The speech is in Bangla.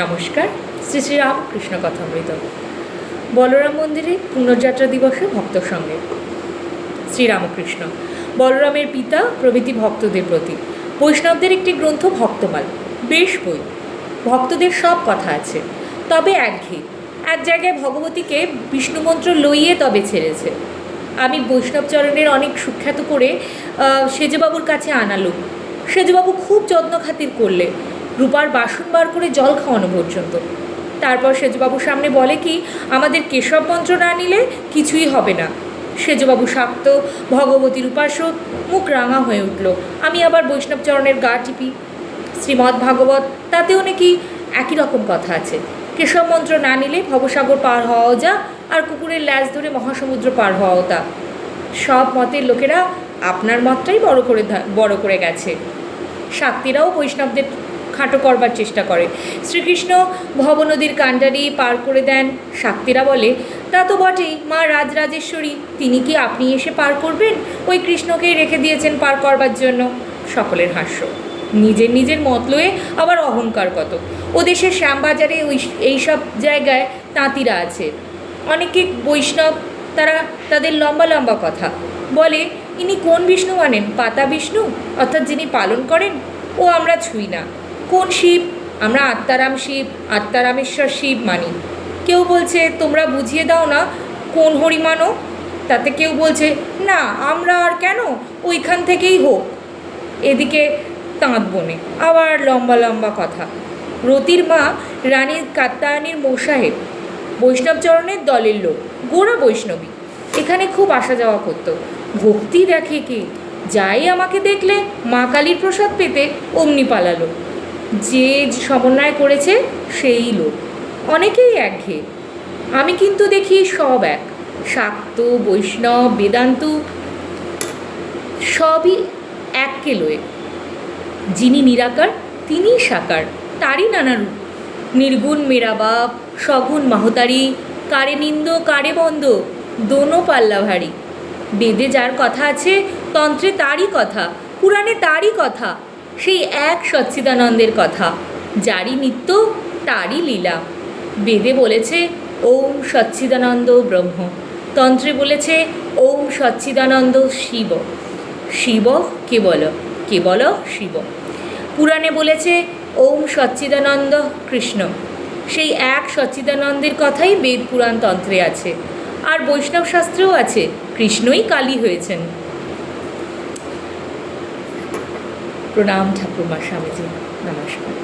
নমস্কার। শ্রী শ্রী রামকৃষ্ণ কথামৃত। বলরাম মন্দিরে পুনর্যাত্রা দিবসে ভক্ত সঙ্গে শ্রীরামকৃষ্ণ বলরামের পিতা প্রভৃতি ভক্তদের প্রতি বৈষ্ণবদের একটি গ্রন্থ ভক্তমাল, বেশ বই। ভক্তদের সব কথা আছে, তবে একঘেয়ে। এক জায়গায় ভগবতীকে বিষ্ণুমন্ত্র লইয়ে তবে ছেড়েছে। আমি বৈষ্ণবচরণের অনেক সুখ্যাত করে সেজবাবুর কাছে আনালুম। সেজবাবু খুব যত্ন খাতির করলে, রূপার বাসন বার করে জল খাওয়ানো পর্যন্ত। তারপর সেজবাবুর সামনে বলে কি, আমাদের কেশব মন্ত্র না নিলে কিছুই হবে না। সেজবাবু শাক্ত, ভগবতীর উপাসক, মুখ রাঙা হয়ে উঠল। আমি আবার বৈষ্ণবচরণের গা টিপি। শ্রীমদ্ ভাগবত, তাতেও নাকি একই রকম কথা আছে। কেশব মন্ত্র না নিলে ভবসাগর পার হওয়াও যা, আর কুকুরের ল্যাজ ধরে মহাসমুদ্র পার হওয়াও তা। সব মতের লোকেরা আপনার মতটাই বড় করে গেছে। শাক্তিরাও বৈষ্ণবদের খাটো করবার চেষ্টা করে। শ্রীকৃষ্ণ ভবনদীর কাণ্ডারি পার করে দেন। শাক্তিরা বলে, তা তো বটেই, মা রাজরাজেশ্বরী, তিনি কি আপনি এসে পার করবেন? ওই কৃষ্ণকেই রেখে দিয়েছেন পার করবার জন্য। সকলের হাস্য। নিজের নিজের মত লয়ে আবার অহংকার কত। ও দেশের শ্যামবাজারে এইসব জায়গায় তাঁতিরা আছে, অনেকে বৈষ্ণব, তারা তাদের লম্বা লম্বা কথা বলে। ইনি কোন বিষ্ণু মানেন? পাতা বিষ্ণু, অর্থাৎ যিনি পালন করেন, ও আমরা ছুঁই না। কোন শিব? আমরা আত্মারাম শিব, আত্মারামেশ্বর শিব মানি। কেউ বলছে, তোমরা বুঝিয়ে দাও না কোন হরি মানো। তাতে কেউ বলছে, না আমরা আর কেন, ওইখান থেকেই হোক। এদিকে তাঁত বনে আবার লম্বা লম্বা কথা। রতির মা রানী কাত্যায়নীর মোসাহেব বৈষ্ণবচরণের দলের লোক, গোড়া বৈষ্ণবী। এখানে খুব আসা যাওয়া করতো। ভক্তি দেখে কে, যাই আমাকে দেখলে মা কালীর প্রসাদ পেতে অমনি পালালো। যে সমন্বয় করেছে সেই লোক। অনেকেই একঘেয়ে। আমি কিন্তু দেখি সব এক। শাক্ত, বৈষ্ণব, বেদান্ত সবই এককে লয়ে। যিনি নিরাকার তিনিই সাকার, তারই নানা রূপ। নির্গুণ মেরা বাপ, সগুণ মাহতারি, কারে নিন্দ কারে বন্দ, দোনো পাল্লা ভারী। বেদে যার কথা আছে, তন্ত্রে তারই কথা, পুরাণে তারই কথা। সেই এক সচ্চিদানন্দের কথা, যারই নিত্য তারই লীলা। বেদে বলেছে ওম সচ্চিদানন্দ ব্রহ্ম, তন্ত্রে বলেছে ওম সচ্চিদানন্দ শিব। শিব কেবল, কেবল শিব। পুরাণে বলেছে ওম সচ্চিদানন্দ কৃষ্ণ। সেই এক সচ্চিদানন্দের কথাই বেদ পুরাণ তন্ত্রে আছে। আর বৈষ্ণব শাস্ত্রেও আছে, কৃষ্ণই কালী হয়েছেন। প্রণাম ঠাকুরমা স্বামীজি, নমস্কার।